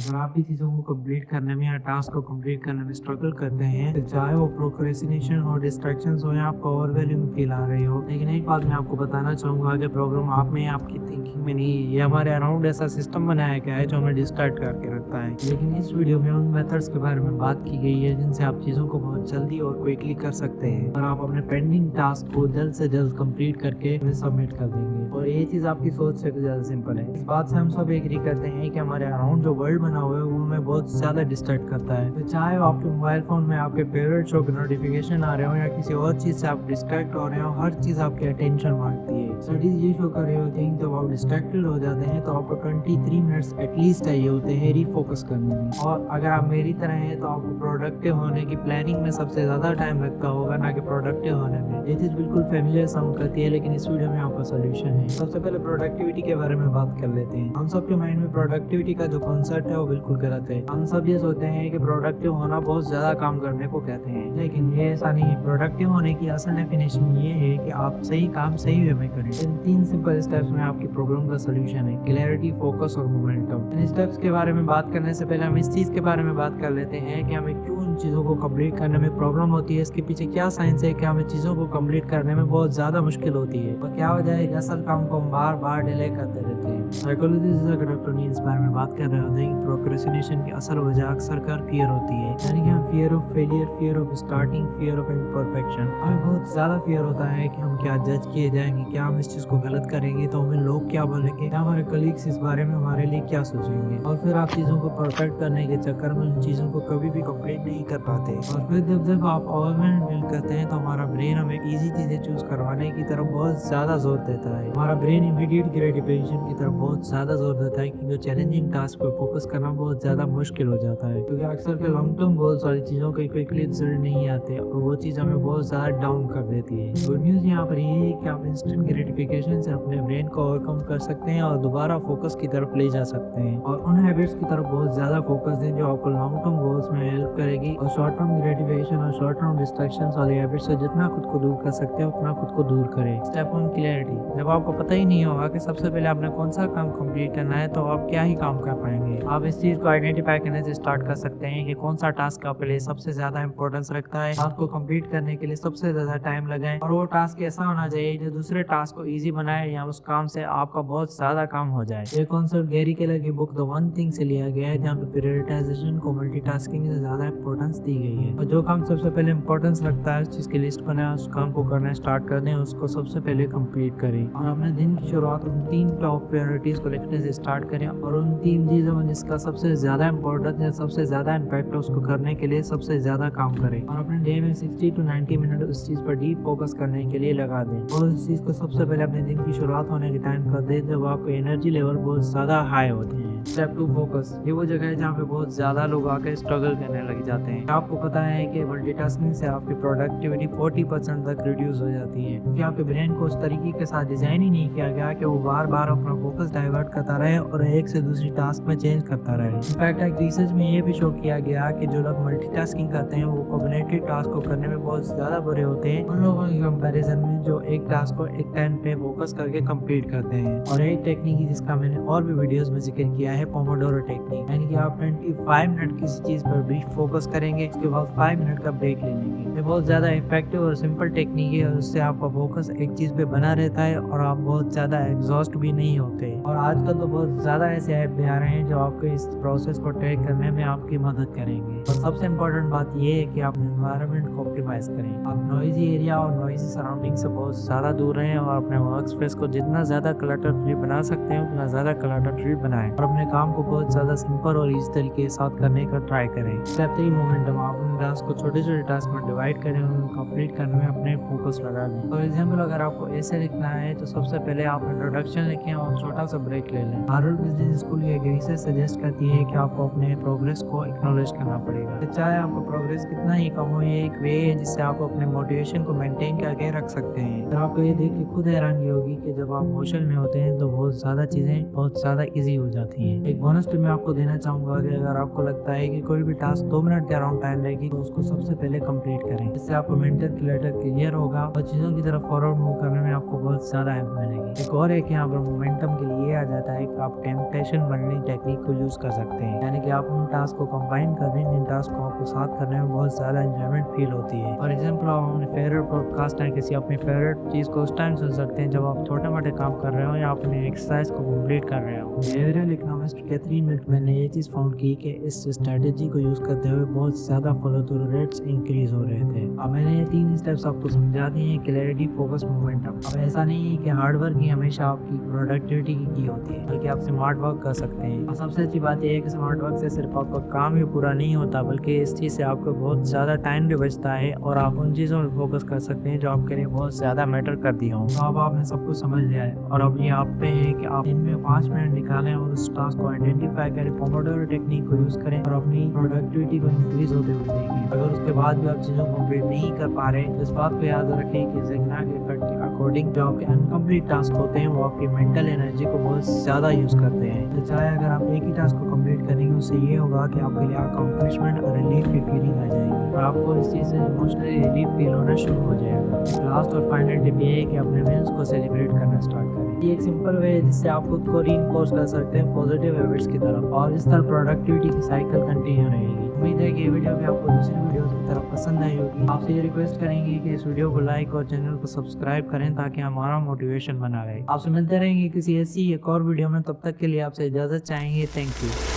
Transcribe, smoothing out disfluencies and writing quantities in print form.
अगर आप भी चीज़ों को कंप्लीट करने में या टास्क को कंप्लीट करने में स्ट्रगल करते हैं, तो चाहे वो प्रोक्रेस्टिनेशन और डिस्ट्रैक्शंस हो या आपको ओवरवेलमिंग फील आ रही हो, लेकिन एक बात मैं आपको बताना चाहूँगा कि प्रॉब्लम आप में, आपकी थिंकिंग में नहीं है। ये हमारे अराउंड ऐसा सिस्टम बनाया गया है जो हमें डिस्ट्रैक्ट करके रखता है। लेकिन इस वीडियो में उन मेथड्स के बारे में बात की गई है जिनसे आप चीज़ों को बहुत जल्दी और क्विकली कर सकते हैं और आप अपने पेंडिंग टास्क को जल्द से जल्द कंप्लीट करके उन्हें सबमिट कर देंगे। और ये चीज़ आपकी सोच से भी ज़्यादा सिंपल है। इस बात से हम सब एग्री करते हैं कि हमारे अराउंड जो वर्ल्ड बना हुआ है वो हमें बहुत ज़्यादा डिस्ट्रैक्ट करता है। तो चाहे आपके मोबाइल फ़ोन में आपके फेवरेट शो के नोटिफिकेशन आ रहे हो या किसी और चीज़ से आप डिस्ट्रैक्ट हो रहे हो, हर चीज़ आपकी अटेंशन मांगती है। स्टडीज ये शो कर रहे होते हैं जब आप डिस्ट्रैक्टेड हो जाते हैं तो आपको 23 मिनट्स एटलीस्ट चाहिए होते हैं रीफोकस करने में। और अगर आप मेरी तरह हैं तो आपको प्रोडक्टिव होने की प्लानिंग में सबसे ज़्यादा टाइम लगता होगा, ना कि प्रोडक्टिव होने में। ये चीज़ बिल्कुल फेमिलियर साउंड करती है, लेकिन इस वीडियो में आपका सोल्यूशन है। सबसे पहले प्रोडक्टिविटी के बारे में बात कर लेते हैं। हम सब के माइंड में प्रोडक्टिविटी का जो कॉन्सेप्ट है वो बिल्कुल गलत है। हम सब ये सोचते हैं कि प्रोडक्टिव होना बहुत ज़्यादा काम करने को कहते हैं, लेकिन ये ऐसा नहीं है। प्रोडक्टिव होने की असल डेफिनेशन ये है कि आप सही काम सही वे में करें। इन 3 सिंपल स्टेप्स में आपकी प्रॉब्लम का सोल्यूशन है: क्लैरिटी, फोकस और मोमेंटम। इन स्टेप्स के बारे में बात करने से पहले हम इस चीज़ के बारे में बात कर लेते हैं कि हमें क्यों इन चीज़ों को कंप्लीट करने में प्रॉब्लम होती है। इसके पीछे क्या साइंस है कि हमें चीज़ों को कंप्लीट करने में बहुत ज़्यादा मुश्किल होती है, और क्या वजह है कि असल काम को हम बार बार डिले करते रहते हैं। साइकोलॉजिस्ट डॉक्टर नील इस बारे में बात कर रहे होते हैं कि प्रोक्रेस्टिनेशन की असल वजह अक्सर कर फियर होती है, यानी कि हम fear of failure, fear of starting, fear of imperfection. हमें बहुत ज़्यादा फियर होता है कि हम क्या जज किए जाएंगे, क्या हम इस चीज़ को गलत करेंगे तो हमें लोग क्या बोलेंगे, क्या हमारे कलीग्स इस बारे में हमारे लिए क्या सोचेंगे। और फिर आप चीज़ों को परफेक्ट करने के चक्कर में उन चीज़ों को कभी भी कंप्लीट नहीं कर पाते। और फिर जब आप ओवरवेलमिंग करते हैं तो हमारा ब्रेन हमें इजी चीज़ें चूज करवाने की तरफ बहुत ज़्यादा जोर देता है। हमारा ब्रेन इमीडिएट ग्रेटिफिकेशन की तरफ बहुत ज़्यादा जोर देता है, क्योंकि चैलेंजिंग टास्क पर फोकस करना बहुत ज़्यादा मुश्किल हो जाता है, क्योंकि अक्सर के लॉन्ग टर्म गोल्स वाली चीज़ों के क्विकली रिजल्ट नहीं आते और वो चीज़ हमें बहुत ज़्यादा डाउन कर देती है। गुड न्यूज़ यहाँ पर ये है कि आप इंस्टेंट ग्रेटिफिकेशन से अपने ब्रेन को ओवरकम कर सकते हैं और दोबारा फोकस की तरफ ले जा सकते हैं, और उन हैबिट्स की तरफ बहुत ज़्यादा फोकस दें जो आपको लॉन्ग टर्म गोल्स में हेल्प करेगी। और शॉर्ट टर्म ग्रेटिफिकेशन और शॉर्ट टर्म डिस्ट्रैक्शंस वाली हैबिट से जितना खुद को दूर कर सकते हैं उतना खुद को दूर करें। Step 1, clarity. जब आपको पता ही नहीं होगा कि सबसे पहले आपने कौन सा काम कंप्लीट करना है तो आप क्या ही काम कर पाएंगे। आप इस चीज़ को आइडेंटिफाई करने से स्टार्ट कर सकते हैं कि कौन सा टास्क आपके लिए सबसे ज़्यादा इंपॉर्टेंस रखता है, आपको कंप्लीट करने के लिए सबसे ज़्यादा टाइम लगाए, और वो टास्क ऐसा होना चाहिए जो दूसरे टास्क को ईजी बनाए या उस काम से आपका बहुत ज़्यादा काम हो जाए। ये कॉन्सेप्ट गैरी केलर की बुक द वन थिंग से लिया गया है, जहाँ पे प्रायोरिटाइजेशन को मल्टीटास्किंग से ज़्यादा इंपॉर्टेंस दी गई है। और जो काम सबसे पहले इंपॉर्टेंस रखता है उस चीज़ की लिस्ट बनाए, उस काम को करना स्टार्ट कर दें, उसको सबसे पहले कंप्लीट करें। और अपने दिन की शुरुआत उन 3 टॉप प्रायोरिटीज़ को लिखने से स्टार्ट करें, और उन 3 चीज़ों में जिसका सबसे ज़्यादा इंपॉर्टेंस या सबसे ज़्यादा इम्पैक्ट है उसको करने के लिए सबसे ज़्यादा काम करें। और अपने डे में 60 to 90 मिनट उस चीज़ पर डीप फोकस करने के लिए लगा दें, और उस चीज़ को सबसे पहले अपने दिन की शुरुआत होने के टाइम कर दें जब आपके एनर्जी लेवल बहुत ज़्यादा हाई होते हैं। Step 2, focus. ये वो जगह है जहाँ पे बहुत ज़्यादा लोग आकर स्ट्रगल करने लग जाते हैं। आपको पता है कि मल्टीटास्किंग से आपकी प्रोडक्टिविटी 40% तक रिड्यूस हो जाती है, क्योंकि आपके ब्रेन को उस तरीके के साथ डिज़ाइन ही नहीं किया गया कि वो बार बार अपना फोकस डाइवर्ट करता रहे और एक से दूसरी टास्क में चेंज करता रहे। इनफैक्ट एक रिसर्च में ये भी शो किया गया कि जो लोग मल्टीटास्किंग करते हैं वो कॉम्बिनेटिव टास्क को करने में बहुत ज़्यादा बुरे होते हैं उन लोगों के कंपैरिजन में जो एक टास्क को एक टाइम पे फोकस करके कंप्लीट करते हैं। और एक टेक्निक है जिसका मैंने और भी वीडियोस में जिक्र किया है, पोमोडोरो टेक्निक, यानी कि आप 25 मिनट किसी चीज़ पर भी फोकस करेंगे, उसके बाद 5 मिनट का ब्रेक ले लेंगे। ये बहुत ज़्यादा इफेक्टिव और सिंपल टेक्निक है, और उससे आपका फोकस एक चीज़ पे बना रहता है और आप बहुत ज़्यादा एग्जॉस्ट भी नहीं होते। और आजकल तो बहुत ज़्यादा ऐसे ऐप भी आ रहे हैं जो आपको इस प्रोसेस को ट्रैक करने में आपकी मदद करेंगे। और सबसे इम्पोर्टेंट बात ये है कि आप एनवायरनमेंट को ऑप्टिमाइज करें। आप नॉइजी एरिया और नॉइजी सराउंडिंग से बहुत ज़्यादा दूर रहें, और अपने वर्क स्पेस को जितना ज़्यादा क्लटर फ्री बना सकते हैं उतना ज़्यादा क्लटर फ्री बनाएं, और अपने काम को बहुत ज़्यादा सिंपल और इस तरीके के साथ करने का ट्राई करें। Step 3, momentum. आप उन टास्क को छोटे छोटे टास्क में डिवाइड करें और उनको कंप्लीट करने में अपने फोकस लगा दें। फॉर एग्जाम्पल, अगर आपको ऐसे लिखना है तो सबसे पहले आप इंट्रोडक्शन लिखें और छोटा सा ब्रेक ले लें। हार्वर्ड बिजनेस स्कूल ये रिसर्च सजेस्ट करती है कि आपको अपने प्रोग्रेस को एक्नॉलेज करना पड़ेगा, चाहे आपका प्रोग्रेस कितना ही कम हो। ये एक वे है जिससे आप अपने मोटिवेशन को मेंटेन करके रख सकते हैं। तो आपको ये देख के खुद हैरानी होगी कि जब आप मोशन में होते हैं तो बहुत ज़्यादा चीज़ें बहुत ज़्यादा ईजी हो जाती हैं। है। एक बोनस टिप मैं आपको देना चाहूंगा कि अगर आपको लगता है कि कोई भी टास्क 2 मिनट के अराउंड टाइम लेगी तो उसको सबसे पहले कंप्लीट करें। इससे आपको मेंटल क्लटर क्लियर होगा और चीजों की तरफ फॉरवर्ड मूव करने में आपको बहुत ज्यादा हेल्प मिलेगी। एक और एक यहाँ पर मोमेंटम के लिए आ जाता है कि आप टेम्पटेशन बर्निंग टेक्निक को यूज कर सकते हैं, यानी कि आप उन टास्क को कंबाइन कर रहे हैं जिन टास्क को आपको साथ करने में बहुत ज्यादा एंजॉयमेंट फील होती है। फॉर एग्जाम्पल आप अपने फेवरेट पॉडकास्ट है किसी अपनी फेवरेट चीज को उस टाइम सुन सकते हैं जब आप छोटे मोटे काम कर रहे हो या अपने एक्सरसाइज को कंप्लीट कर रहे हो। बिहेवियरल इकोनॉमिस्ट कैथरीन मिल्टमैन ने ये चीज फाउंड की कि इस स्ट्रेटेजी को यूज करते हुए बहुत ज्यादा फॉलो थ्रू रेट्स इंक्रीज हो रहे थे। अब मैंने ये 3 स्टेप्स आपको समझा दिए हैं, क्लैरिटी, फोकस, मोमेंटम। अब ऐसा नहीं है कि हार्ड वर्क ही हमेशा आपकी प्रोडक्टिविटी की होती है, बल्कि आप स्मार्ट वर्क कर सकते हैं। और सबसे अच्छी बात यह है कि स्मार्ट वर्क से सिर्फ आपका काम ही पूरा नहीं होता, बल्कि इस चीज से आपको बहुत ज्यादा टाइम भी बचता है और आप उन चीजों में फोकस कर सकते हैं जो आपके लिए बहुत ज्यादा मैटर करती हो। तो अब आपने सब कुछ समझ लिया है और अब ये आप पे है कि आप दिन में 5 मिनट निकालें और उस टास्क को आइडेंटिफाई करें, पोमोडोरो टेक्निक को यूज करें और अपनी प्रोडक्टिविटी को इंक्रीज होते हुए देखें। अगर उसके बाद भी आप चीजों को कंप्लीट नहीं कर पा रहे तो इस बात को याद रखें कि ज़िगज़ैग इफेक्ट के अकॉर्डिंग जो आपके अनकम्प्लीट टास्क होते हैं वो आपकी मेंटल एनर्जी को बहुत ज्यादा यूज करते हैं। तो चाहे अगर आप एक ही टास्क को कंप्लीट करेंगे उससे ये होगा कि आपके लिए अकम्प्लिशमेंट और रिलीफ की फीलिंग आ जाएगी और आपको इस चीज से इमोशनली रिलीफ फील होना शुरू हो जाएगा। लास्ट और फाइनल टिप ये है कि अपने विन्स को सेलिब्रेट करना स्टार्ट करें। ये एक सिंपल वे है जिससे आप खुद को रीइंफोर्स कर सकते हैं पॉजिटिव हैबिट्स की तरफ और इस तरह प्रोडक्टिविटी की साइकिल कंटिन्यू रहेगी। उम्मीद है कि ये वीडियो भी आपको दूसरी वीडियोस की तरफ पसंद आई होगी। आपसे ये रिक्वेस्ट करेंगे कि इस वीडियो को लाइक और चैनल को सब्सक्राइब करें ताकि हमारा मोटिवेशन बना रहे। आपसे मिलते रहेंगे किसी ऐसी एक और वीडियो में, तब तक के लिए आपसे इजाजत चाहेंगे। Thank you.